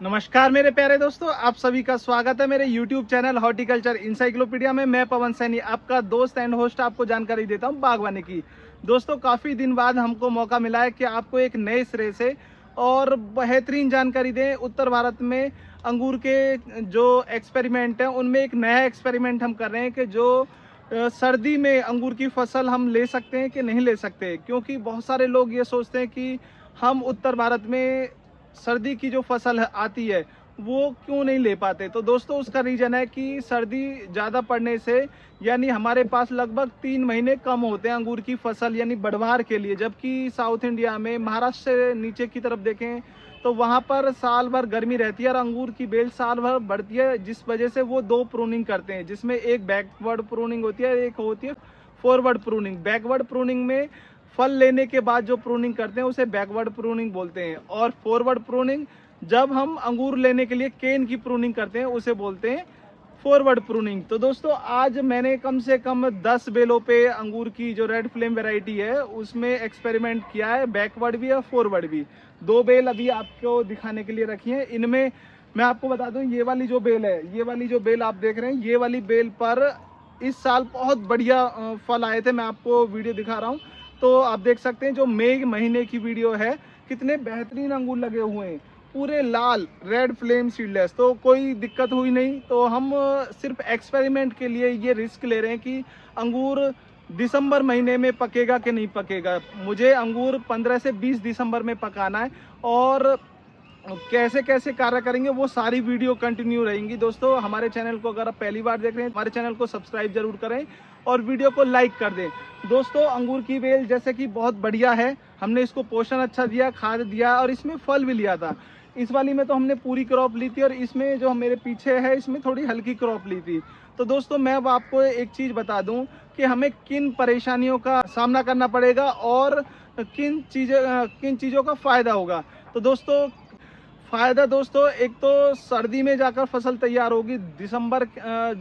नमस्कार मेरे प्यारे दोस्तों, आप सभी का स्वागत है मेरे YouTube चैनल हॉर्टिकल्चर इंसाइक्लोपीडिया में। मैं पवन सैनी आपका दोस्त एंड होस्ट आपको जानकारी देता हूं बागवानी की। दोस्तों, काफ़ी दिन बाद हमको मौका मिला है कि आपको एक नए सिरे से और बेहतरीन जानकारी दें। उत्तर भारत में अंगूर के जो एक्सपेरिमेंट हैं उनमें एक नया एक्सपेरिमेंट हम कर रहे हैं कि जो सर्दी में अंगूर की फसल हम ले सकते हैं कि नहीं ले सकते, क्योंकि बहुत सारे लोग ये सोचते हैं कि हम उत्तर भारत में सर्दी की जो फसल आती है वो क्यों नहीं ले पाते। तो दोस्तों, उसका रीज़न है कि सर्दी ज़्यादा पड़ने से यानी हमारे पास लगभग 3 महीने कम होते हैं अंगूर की फसल यानी बढ़वार के लिए, जबकि साउथ इंडिया में महाराष्ट्र से नीचे की तरफ देखें तो वहाँ पर साल भर गर्मी रहती है और अंगूर की बेल साल भर बढ़ती है, जिस वजह से वो दो प्रूनिंग करते हैं, जिसमें एक बैकवर्ड प्रूनिंग होती है, एक होती है फॉरवर्ड प्रूनिंग। बैकवर्ड प्रूनिंग में फल लेने के बाद जो प्रूनिंग करते हैं उसे बैकवर्ड प्रूनिंग बोलते हैं, और फॉरवर्ड प्रूनिंग जब हम अंगूर लेने के लिए केन की प्रूनिंग करते हैं उसे बोलते हैं फॉरवर्ड प्रूनिंग। तो दोस्तों, आज मैंने कम से कम 10 बेलों पे अंगूर की जो रेड फ्लेम वैरायटी है उसमें एक्सपेरिमेंट किया है, बैकवर्ड भी और फॉरवर्ड भी। 2 बेल अभी आपको दिखाने के लिए रखी है। इनमें मैं आपको बता दूं, ये वाली जो बेल है, ये वाली जो बेल आप देख रहे हैं, ये वाली बेल पर इस साल बहुत बढ़िया फल आए थे। मैं आपको वीडियो दिखा रहा हूँ तो आप देख सकते हैं, जो मई महीने की वीडियो है, कितने बेहतरीन अंगूर लगे हुए हैं, पूरे लाल रेड फ्लेम सीडलेस। तो कोई दिक्कत हुई नहीं। तो हम सिर्फ एक्सपेरिमेंट के लिए ये रिस्क ले रहे हैं कि अंगूर दिसंबर महीने में पकेगा कि नहीं पकेगा। मुझे अंगूर 15 से 20 दिसंबर में पकाना है, और कैसे कैसे कार्य करेंगे वो सारी वीडियो कंटिन्यू रहेंगी। दोस्तों, हमारे चैनल को अगर आप पहली बार देख रहे हैं, हमारे चैनल को सब्सक्राइब जरूर करें और वीडियो को लाइक कर दें। दोस्तों, अंगूर की बेल जैसे कि बहुत बढ़िया है, हमने इसको पोषण अच्छा दिया, खाद दिया और इसमें फल भी लिया था। इस वाली में तो हमने पूरी क्रॉप ली थी और इसमें जो मेरे पीछे है इसमें थोड़ी हल्की क्रॉप ली थी। तो दोस्तों, मैं अब आपको एक चीज़ बता दूं कि हमें किन परेशानियों का सामना करना पड़ेगा और किन चीज़ों का फ़ायदा होगा। तो दोस्तों, फायदा दोस्तों, एक तो सर्दी में जाकर फसल तैयार होगी दिसंबर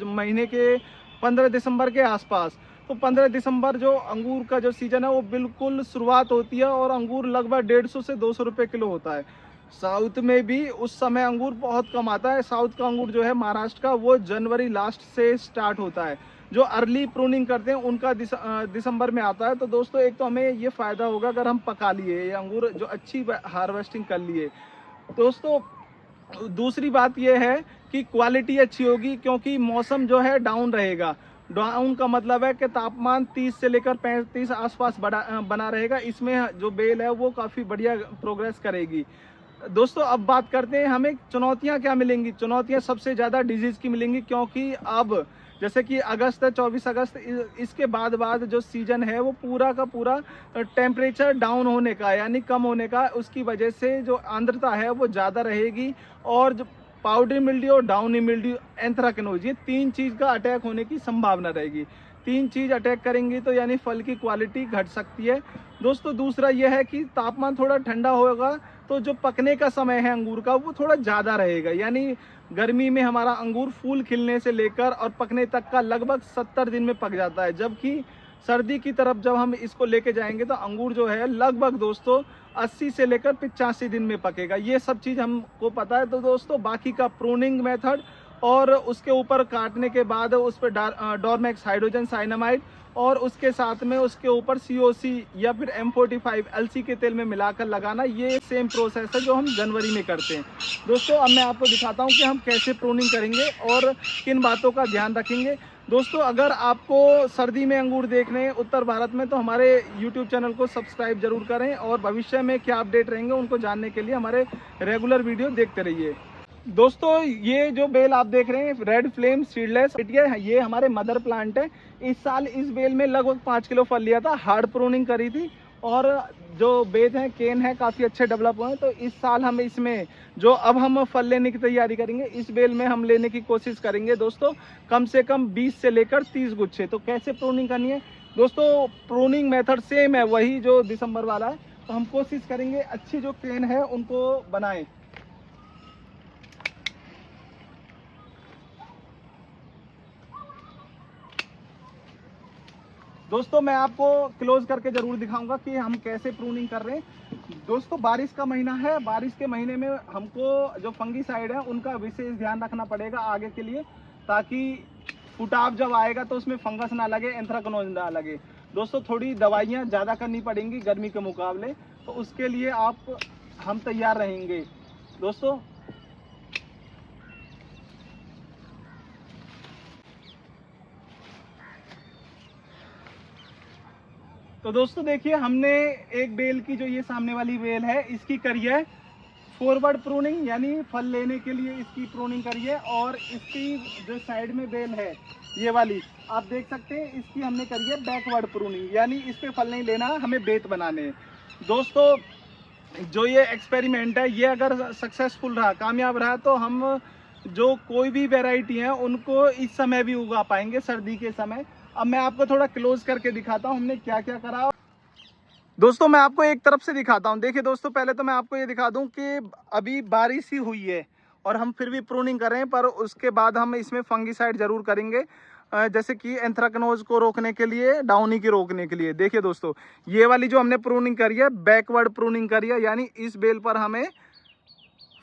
महीने के 15 दिसंबर के आसपास। तो 15 दिसंबर जो अंगूर का जो सीजन है वो बिल्कुल शुरुआत होती है और अंगूर लगभग 150 से 200 रुपये किलो होता है। साउथ में भी उस समय अंगूर बहुत कम आता है। साउथ का अंगूर जो है महाराष्ट्र का, वो जनवरी लास्ट से स्टार्ट होता है। जो अर्ली प्रूनिंग करते हैं उनका दिसंबर में आता है। तो दोस्तों, एक तो हमें ये फ़ायदा होगा अगर हम पका लिए ये अंगूर, जो अच्छी हार्वेस्टिंग कर लिए। दोस्तों, दूसरी बात यह है कि क्वालिटी अच्छी होगी, क्योंकि मौसम जो है डाउन रहेगा। डाउन का मतलब है कि तापमान 30 से लेकर 35 आसपास बना रहेगा। इसमें जो बेल है वो काफ़ी बढ़िया प्रोग्रेस करेगी। दोस्तों, अब बात करते हैं हमें चुनौतियां क्या मिलेंगी। चुनौतियां सबसे ज़्यादा डिजीज़ की मिलेंगी, क्योंकि अब जैसे कि अगस्त है, 24 अगस्त, इसके बाद जो सीजन है वो पूरा का पूरा टेम्परेचर डाउन होने का यानी कम होने का, उसकी वजह से जो आर्द्रता है वो ज़्यादा रहेगी। और जो पाउडरी मिल्ड्यू और डाउनी मिल्ड्यू, एंथ्राकनोज, ये 3 चीज़ का अटैक होने की संभावना रहेगी। 3 चीज़ अटैक करेंगी तो यानी फल की क्वालिटी घट सकती है। दोस्तों, दूसरा यह है कि तापमान थोड़ा ठंडा होगा तो जो पकने का समय है अंगूर का वो थोड़ा ज़्यादा रहेगा। यानी गर्मी में हमारा अंगूर फूल खिलने से लेकर और पकने तक का लगभग 70 दिन में पक जाता है, जबकि सर्दी की तरफ जब हम इसको लेके जाएंगे तो अंगूर जो है लगभग दोस्तों 80 से लेकर 85 दिन में पकेगा। ये सब चीज़ हमको पता है। तो दोस्तों, बाकी का प्रूनिंग मेथड और उसके ऊपर काटने के बाद उस पर डोरमेक्स हाइड्रोजन साइनामाइड और उसके साथ में उसके ऊपर COC या फिर M45 LC के तेल में मिलाकर लगाना, ये सेम प्रोसेस है जो हम जनवरी में करते हैं। दोस्तों, अब मैं आपको दिखाता हूँ कि हम कैसे प्रूनिंग करेंगे और किन बातों का ध्यान रखेंगे। दोस्तों, अगर आपको सर्दी में अंगूर देखने हैं उत्तर भारत में तो हमारे YouTube चैनल को सब्सक्राइब जरूर करें, और भविष्य में क्या अपडेट रहेंगे उनको जानने के लिए हमारे रेगुलर वीडियो देखते रहिए। दोस्तों, ये जो बेल आप देख रहे हैं रेड फ्लेम सीडलेस, ये हमारे मदर प्लांट है। इस साल इस बेल में लगभग 5 किलो फल लिया था, हार्ड प्रूनिंग करी थी, और जो बेल है केन है काफ़ी अच्छे डेवलप हुए हैं। तो इस साल हम इसमें जो अब हम फल लेने की तैयारी करेंगे, इस बेल में हम लेने की कोशिश करेंगे दोस्तों कम से कम 20 से लेकर 30 गुच्छे। तो कैसे प्रूनिंग करनी है दोस्तों, प्रूनिंग मेथड सेम है वही जो दिसंबर वाला है। तो हम कोशिश करेंगे अच्छी जो केन है उनको बनाएं। दोस्तों मैं आपको क्लोज करके जरूर दिखाऊंगा कि हम कैसे प्रूनिंग कर रहे हैं। दोस्तों बारिश का महीना है, बारिश के महीने में हमको जो फंगीसाइड है उनका विशेष ध्यान रखना पड़ेगा आगे के लिए, ताकि फुटाव जब आएगा तो उसमें फंगस ना लगे, एंथ्रेक्नोज ना लगे। दोस्तों थोड़ी दवाइयाँ ज़्यादा करनी पड़ेंगी गर्मी के मुकाबले, तो उसके लिए हम तैयार रहेंगे दोस्तों। तो दोस्तों देखिए, हमने एक बेल की, जो ये सामने वाली बेल है, इसकी करी है फॉरवर्ड प्रूनिंग, यानी फल लेने के लिए इसकी प्रूनिंग करी है। और इसकी जो साइड में बेल है ये वाली, आप देख सकते हैं, इसकी हमने करी है बैकवर्ड प्रूनिंग, यानी इस पे फल नहीं लेना, हमें बेत बनाने हैं। दोस्तों जो ये एक्सपेरिमेंट है, ये अगर सक्सेसफुल रहा, कामयाब रहा, तो हम जो कोई भी वैरायटी है उनको इस समय भी उगा पाएंगे, सर्दी के समय। अब मैं आपको थोड़ा क्लोज करके दिखाता हूँ हमने क्या क्या करा। दोस्तों मैं आपको एक तरफ से दिखाता हूँ। देखिए दोस्तों, पहले तो मैं आपको ये दिखा दूँ कि अभी बारिश ही हुई है और हम फिर भी प्रूनिंग कर रहे हैं, पर उसके बाद हम इसमें फंगीसाइड जरूर करेंगे, जैसे कि एंथ्रेक्नोज को रोकने के लिए, डाउनी की रोकने के लिए। देखिए दोस्तों, ये वाली जो हमने प्रूनिंग करी है, बैकवर्ड प्रूनिंग करी है, यानी इस बेल पर हमें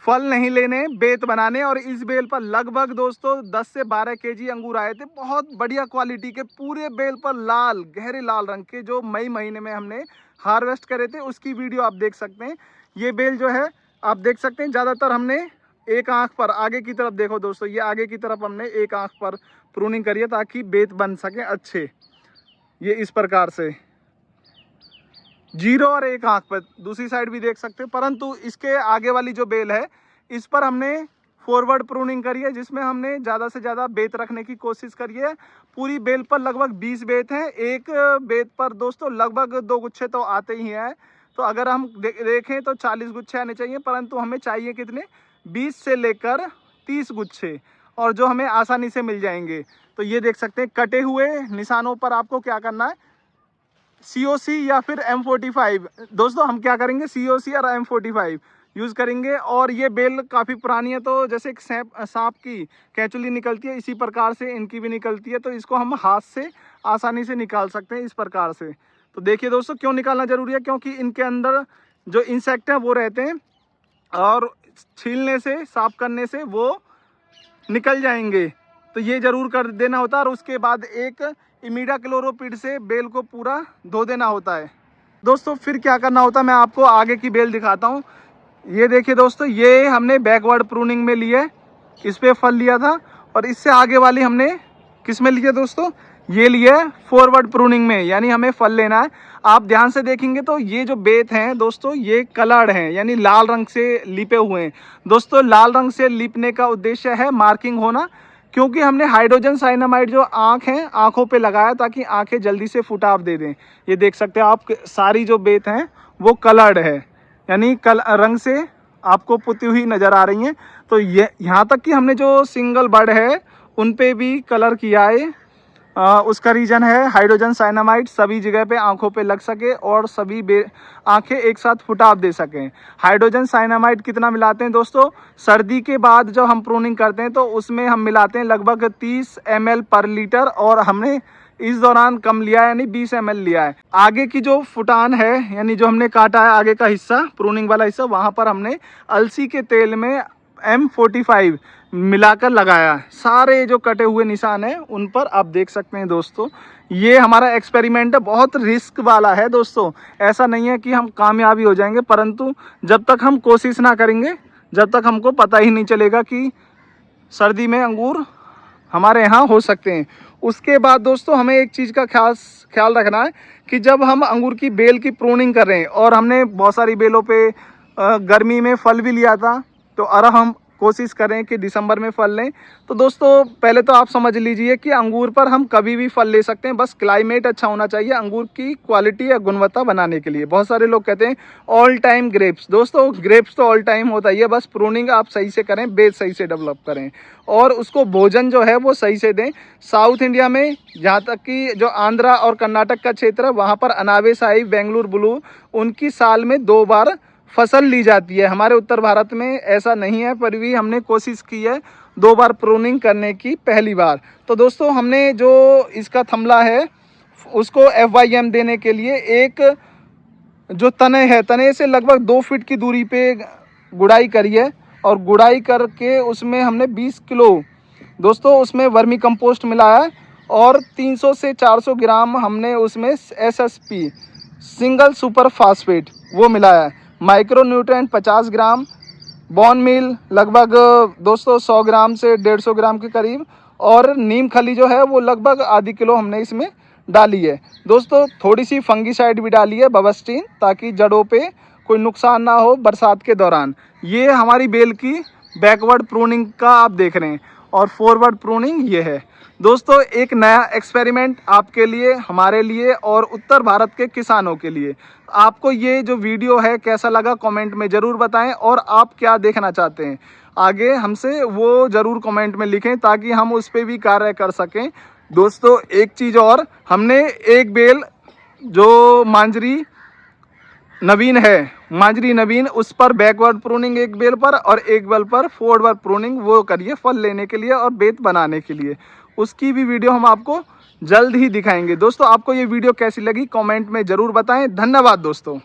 फल नहीं लेने, बेत बनाने। और इस बेल पर लगभग दोस्तों 10 से 12 केजी अंगूर आए थे, बहुत बढ़िया क्वालिटी के, पूरे बेल पर लाल, गहरे लाल रंग के, जो मई महीने में हमने हार्वेस्ट करे थे, उसकी वीडियो आप देख सकते हैं। ये बेल जो है आप देख सकते हैं, ज़्यादातर हमने एक आंख पर, आगे की तरफ देखो दोस्तों, ये आगे की तरफ हमने एक आंख पर प्रूनिंग करी है, ताकि बेत बन सके अच्छे। ये इस प्रकार से 0 और एक आंख पर, दूसरी साइड भी देख सकते हैं। परंतु इसके आगे वाली जो बेल है, इस पर हमने फॉरवर्ड प्रूनिंग करी है, जिसमें हमने ज़्यादा से ज़्यादा बेत रखने की कोशिश करी है। पूरी बेल पर लगभग 20 बेत हैं। एक बेत पर दोस्तों लगभग 2 गुच्छे तो आते ही हैं। तो अगर हम देखें तो 40 गुच्छे आने चाहिए, परंतु हमें चाहिए कितने, 20 से लेकर 30 गुच्छे, और जो हमें आसानी से मिल जाएंगे। तो ये देख सकते हैं, कटे हुए निशानों पर आपको क्या करना है, COC या फिर M45। दोस्तों हम क्या करेंगे, COC और M45 यूज़ करेंगे। और ये बेल काफ़ी पुरानी है, तो जैसे एक सांप की कैंचुली निकलती है, इसी प्रकार से इनकी भी निकलती है, तो इसको हम हाथ से आसानी से निकाल सकते हैं इस प्रकार से। तो देखिए दोस्तों, क्यों निकालना ज़रूरी है, क्योंकि इनके अंदर जो इंसेक्ट हैं वो रहते हैं, और छीलने से, साफ करने से वो निकल जाएंगे। तो ये ज़रूर कर देना होता है। और उसके बाद एक इमिडाक्लोरोपिड से बेल को पूरा धो देना होता है। दोस्तों फिर क्या करना होता है, मैं आपको आगे की बेल दिखाता हूँ। ये देखिए दोस्तों, ये हमने बैकवर्ड प्रूनिंग में लिया, इस पे फल लिया था। और इससे आगे वाली हमने किस में लिया दोस्तों, ये लिया है फॉरवर्ड प्रूनिंग में, यानी हमें फल लेना है। आप ध्यान से देखेंगे तो ये जो बेत हैं दोस्तों, ये कलर्ड हैं, यानी लाल रंग से लिपे हुए हैं। दोस्तों लाल रंग से लिपने का उद्देश्य है मार्किंग होना, क्योंकि हमने हाइड्रोजन साइनामाइड जो आँख हैं, आँखों पे लगाया, ताकि आँखें जल्दी से फुटाव दे दें। ये देख सकते हैं आप, सारी जो बेत हैं वो कलर्ड है, यानी रंग से आपको पुती हुई नज़र आ रही हैं। तो ये यहाँ तक कि हमने जो सिंगल बर्ड है उन पे भी कलर किया है। उसका रीज़न है हाइड्रोजन साइनामाइड सभी जगह पे आंखों पे लग सके, और सभी आंखें एक साथ फुटाव दे सकें। हाइड्रोजन साइनामाइड कितना मिलाते हैं दोस्तों, सर्दी के बाद जब हम प्रूनिंग करते हैं तो उसमें हम मिलाते हैं लगभग 30 ml पर लीटर, और हमने इस दौरान कम लिया है, यानी 20 ml लिया है। आगे की जो फुटान है, यानी जो हमने काटा है आगे का हिस्सा, प्रूनिंग वाला हिस्सा, वहाँ पर हमने अलसी के तेल में M45 मिलाकर लगाया। सारे जो कटे हुए निशान हैं उन पर आप देख सकते हैं दोस्तों। ये हमारा एक्सपेरिमेंट है, बहुत रिस्क वाला है दोस्तों। ऐसा नहीं है कि हम कामयाबी हो जाएंगे, परंतु जब तक हम कोशिश ना करेंगे, जब तक हमको पता ही नहीं चलेगा कि सर्दी में अंगूर हमारे यहाँ हो सकते हैं। उसके बाद दोस्तों हमें एक चीज़ का ख्याल रखना है कि जब हम अंगूर की बेल की प्रूनिंग कर रहे हैं, और हमने बहुत सारी बेलों पे गर्मी में फल भी लिया था, तो अब हम कोशिश करें कि दिसंबर में फल लें। तो दोस्तों पहले तो आप समझ लीजिए कि अंगूर पर हम कभी भी फल ले सकते हैं, बस क्लाइमेट अच्छा होना चाहिए अंगूर की क्वालिटी या गुणवत्ता बनाने के लिए। बहुत सारे लोग कहते हैं ऑल टाइम ग्रेप्स, दोस्तों ग्रेप्स तो ऑल टाइम होता ही है, बस प्रूनिंग आप सही से करें, बेस सही से डेवलप करें, और उसको भोजन जो है वो सही से दें। साउथ इंडिया में, जहाँ तक कि जो आंध्रा और कर्नाटक का क्षेत्र है, वहाँ पर अनाबे साई, बेंगलुरु ब्लू, उनकी साल में 2 बार फसल ली जाती है। हमारे उत्तर भारत में ऐसा नहीं है, पर भी हमने कोशिश की है 2 बार प्रूनिंग करने की, पहली बार। तो दोस्तों हमने जो इसका थमला है उसको FYM देने के लिए एक जो तने है, तने से लगभग 2 फीट की दूरी पे गुड़ाई करी है और गुड़ाई करके उसमें हमने 20 किलो दोस्तों उसमें वर्मी कंपोस्ट मिलाया है और 300 से 400 ग्राम हमने उसमें SSP सिंगल सुपर फास्फेट वो मिलाया है। माइक्रो न्यूट्रिएंट 50 ग्राम, बॉन मील लगभग दोस्तों 100 ग्राम से 150 ग्राम के करीब, और नीम खली जो है वो लगभग आधी किलो हमने इसमें डाली है। दोस्तों थोड़ी सी फंगीसाइड भी डाली है, बवस्टीन, ताकि जड़ों पे कोई नुकसान ना हो बरसात के दौरान। ये हमारी बेल की बैकवर्ड प्रूनिंग का आप देख रहे हैं और फॉरवर्ड प्रूनिंग ये है। दोस्तों एक नया एक्सपेरिमेंट आपके लिए, हमारे लिए और उत्तर भारत के किसानों के लिए। आपको ये जो वीडियो है कैसा लगा कमेंट में ज़रूर बताएं और आप क्या देखना चाहते हैं आगे हमसे वो ज़रूर कमेंट में लिखें ताकि हम उस पर भी कार्य कर सकें। दोस्तों एक चीज़ और, हमने एक बेल जो मांजरी नवीन है, मांजरी नवीन, उस पर बैकवर्ड प्रूनिंग एक बेल पर और एक बेल पर फॉरवर्ड प्रूनिंग वो करिए फल लेने के लिए और बेत बनाने के लिए। उसकी भी वीडियो हम आपको जल्द ही दिखाएंगे। दोस्तों आपको ये वीडियो कैसी लगी कमेंट में ज़रूर बताएं। धन्यवाद दोस्तों।